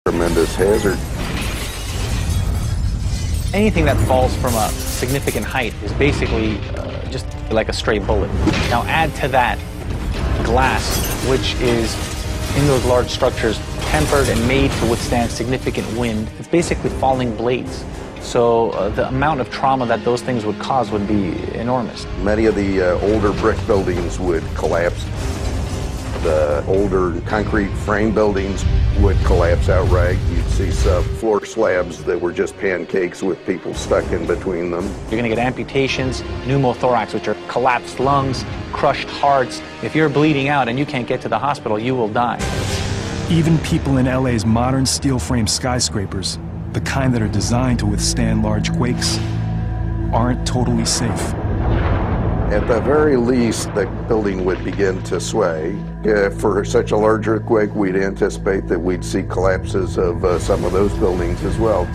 tremendous hazard. Anything that falls from a significant height is basically just like a stray bullet. Now add to that glass, which is in those large structures tempered and made to withstand significant wind. It's basically falling blades. So the amount of trauma that those things would cause would be enormous. Many of the older brick buildings would collapse. The older concrete frame buildings would collapse outright. You'd see some floor slabs that were just pancakes with people stuck in between them. You're going to get amputations, pneumothorax, which are collapsed lungs, crushed hearts. If you're bleeding out and you can't get to the hospital, you will die. Even people in LA's modern steel frame skyscrapers, the kind that are designed to withstand large quakes, aren't totally safe. At the very least, the building would begin to sway. For such a large earthquake, we'd anticipate that we'd see collapses of some of those buildings as well.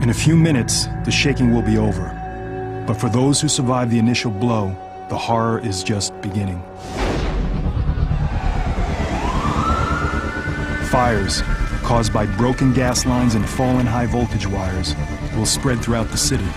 In a few minutes, the shaking will be over. But for those who survive the initial blow, the horror is just beginning. Fires caused by broken gas lines and fallen high voltage wires will spread throughout the city.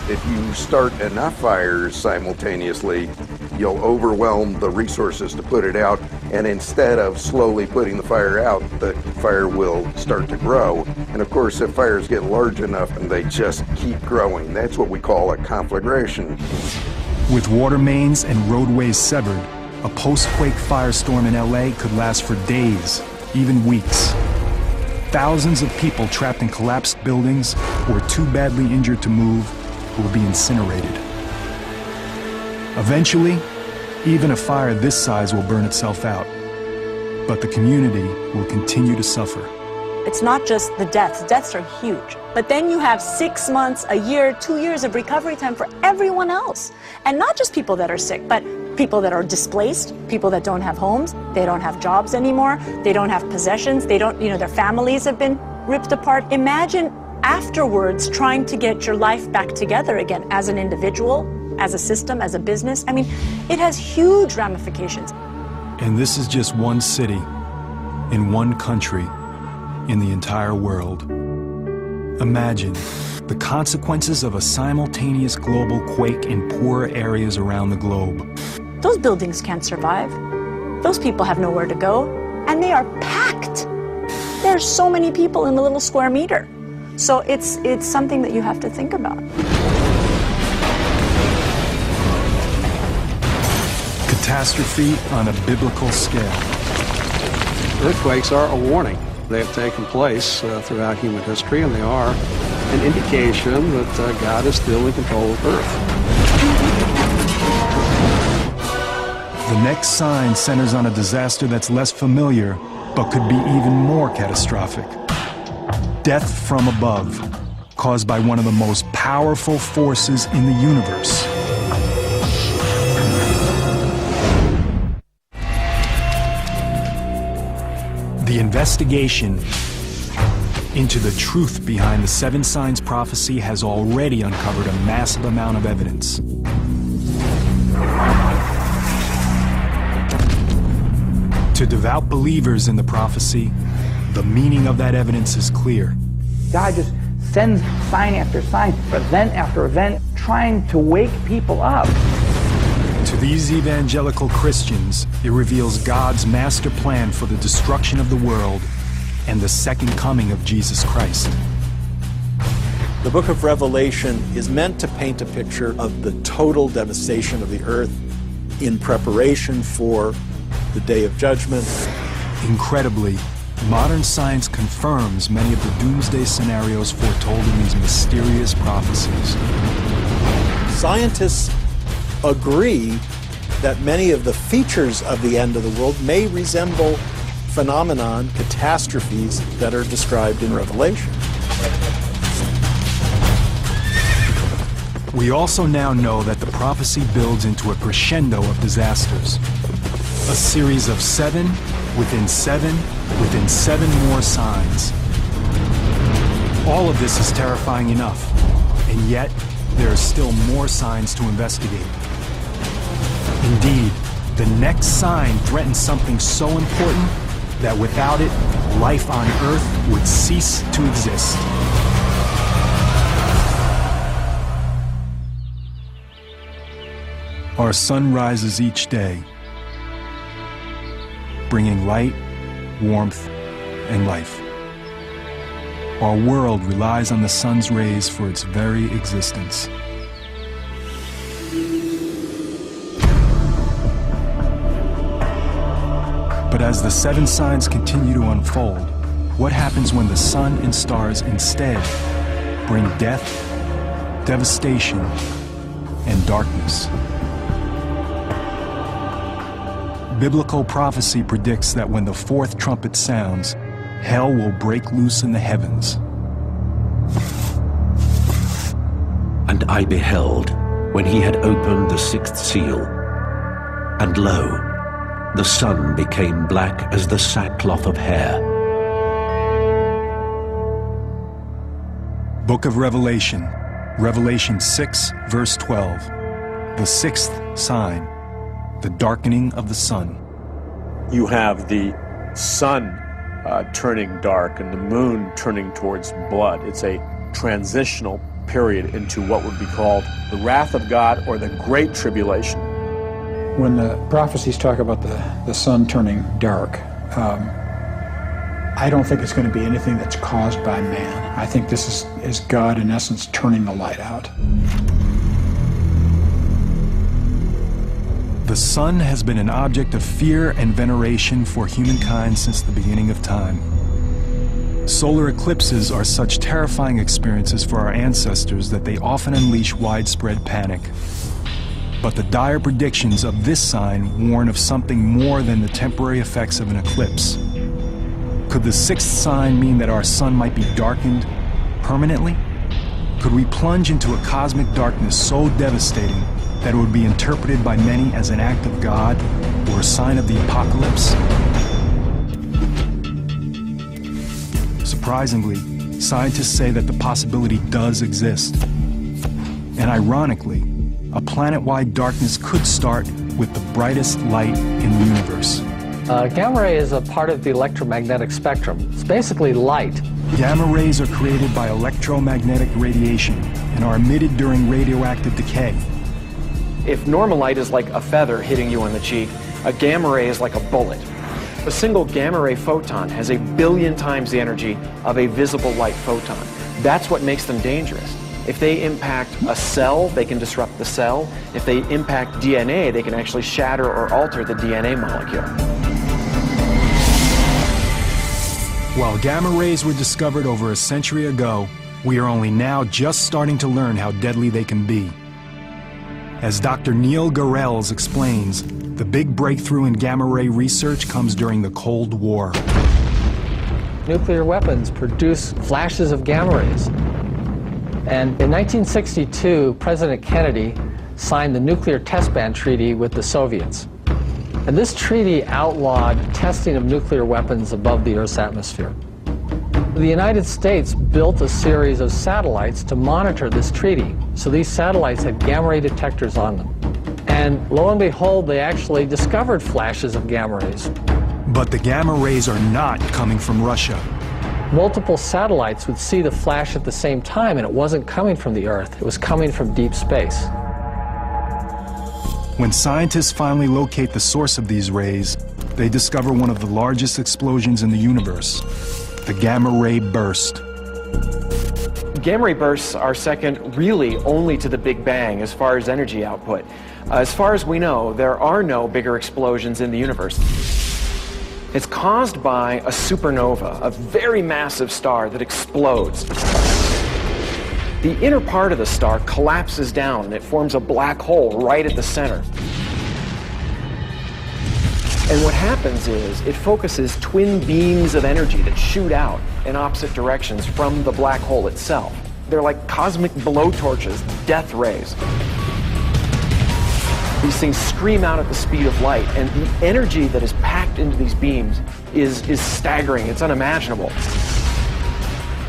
If you start enough fires simultaneously, you'll overwhelm the resources to put it out, and instead of slowly putting the fire out, the fire will start to grow. And of course, if fires get large enough, and they just keep growing, that's what we call a conflagration. With water mains and roadways severed, a post-quake firestorm in LA could last for days, even weeks. Thousands of people trapped in collapsed buildings or too badly injured to move will be incinerated. Eventually, even a fire this size will burn itself out, but the community will continue to suffer. It's not just the deaths. Deaths are huge. But then you have 6 months, a year, 2 years of recovery time for everyone else. And not just people that are sick, but people that are displaced, people that don't have homes, they don't have jobs anymore, they don't have possessions, they don't, their families have been ripped apart. Imagine afterwards trying to get your life back together again as an individual, as a system, as a business. I mean, it has huge ramifications. And this is just one city, in one country, in the entire world. Imagine the consequences of a simultaneous global quake in poorer areas around the globe. Those buildings can't survive. Those people have nowhere to go, and they are packed. There are so many people in a little square meter. So it's something that you have to think about. Catastrophe on a biblical scale. Earthquakes are a warning. They have taken place throughout human history, and they are an indication that God is still in control of Earth. The next sign centers on a disaster that's less familiar, but could be even more catastrophic. Death from above, caused by one of the most powerful forces in the universe. The investigation into the truth behind the 7 signs prophecy has already uncovered a massive amount of evidence. To devout believers in the prophecy, the meaning of that evidence is clear. God just sends sign after sign, event after event, trying to wake people up. To these evangelical Christians, it reveals God's master plan for the destruction of the world and the second coming of Jesus Christ. The book of Revelation is meant to paint a picture of the total devastation of the earth in preparation for the day of judgment. Incredibly, modern science confirms many of the doomsday scenarios foretold in these mysterious prophecies. Scientists agree that many of the features of the end of the world may resemble phenomenon, catastrophes that are described in Revelation. We also now know that the prophecy builds into a crescendo of disasters. A series of 7 within 7 within 7 more signs. All of this is terrifying enough, and yet there are still more signs to investigate. Indeed, the next sign threatens something so important that without it, life on Earth would cease to exist. Our sun rises each day, bringing light, warmth, and life. Our world relies on the sun's rays for its very existence. But as the 7 signs continue to unfold, what happens when the sun and stars instead bring death, devastation, and darkness? Biblical prophecy predicts that when the 4th trumpet sounds, hell will break loose in the heavens. And I beheld, when he had opened the 6th seal, and lo, the sun became black as the sackcloth of hair. Book of Revelation, Revelation 6, verse 12. The 6th sign, the darkening of the sun. You have the sun turning dark and the moon turning towards blood. It's a transitional period into what would be called the wrath of God or the Great Tribulation. When the prophecies talk about the sun turning dark, I don't think it's going to be anything that's caused by man. I think this is God, in essence, turning the light out. The sun has been an object of fear and veneration for humankind since the beginning of time. Solar eclipses are such terrifying experiences for our ancestors that they often unleash widespread panic. But the dire predictions of this sign warn of something more than the temporary effects of an eclipse. Could the 6th sign mean that our sun might be darkened permanently? Could we plunge into a cosmic darkness so devastating that it would be interpreted by many as an act of God or a sign of the apocalypse? Surprisingly, scientists say that the possibility does exist. And ironically, a planet-wide darkness could start with the brightest light in the universe. Gamma ray is a part of the electromagnetic spectrum. It's basically light. Gamma rays are created by electromagnetic radiation and are emitted during radioactive decay. If normal light is like a feather hitting you on the cheek, a gamma ray is like a bullet. A single gamma ray photon has 1 billion times the energy of a visible light photon. That's what makes them dangerous. If they impact a cell, they can disrupt the cell. If they impact DNA, they can actually shatter or alter the DNA molecule. While gamma rays were discovered over a century ago, we are only now just starting to learn how deadly they can be. As Dr. Neil Garrels explains, the big breakthrough in gamma ray research comes during the Cold War. Nuclear weapons produce flashes of gamma rays. And in 1962, President Kennedy signed the Nuclear Test Ban Treaty with the Soviets. And this treaty outlawed testing of nuclear weapons above the Earth's atmosphere. The United States built a series of satellites to monitor this treaty. So these satellites had gamma ray detectors on them. And lo and behold, they actually discovered flashes of gamma rays. But the gamma rays are not coming from Russia. Multiple satellites would see the flash at the same time, and it wasn't coming from the Earth. It was coming from deep space. When scientists finally locate the source of these rays, they discover one of the largest explosions in the universe, the gamma ray burst. Gamma ray bursts are second really only to the Big Bang as far as energy output. As far as we know, there are no bigger explosions in the universe. It's caused by a supernova, a very massive star that explodes. The inner part of the star collapses down and it forms a black hole right at the center. And what happens is it focuses twin beams of energy that shoot out in opposite directions from the black hole itself. They're like cosmic blowtorches, death rays. These things scream out at the speed of light, and the energy that is packed into these beams is staggering. It's unimaginable.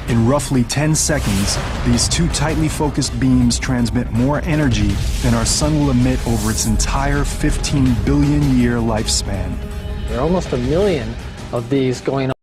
In roughly 10 seconds, these two tightly focused beams transmit more energy than our sun will emit over its entire 15 billion year lifespan. There are almost 1 million of these going on.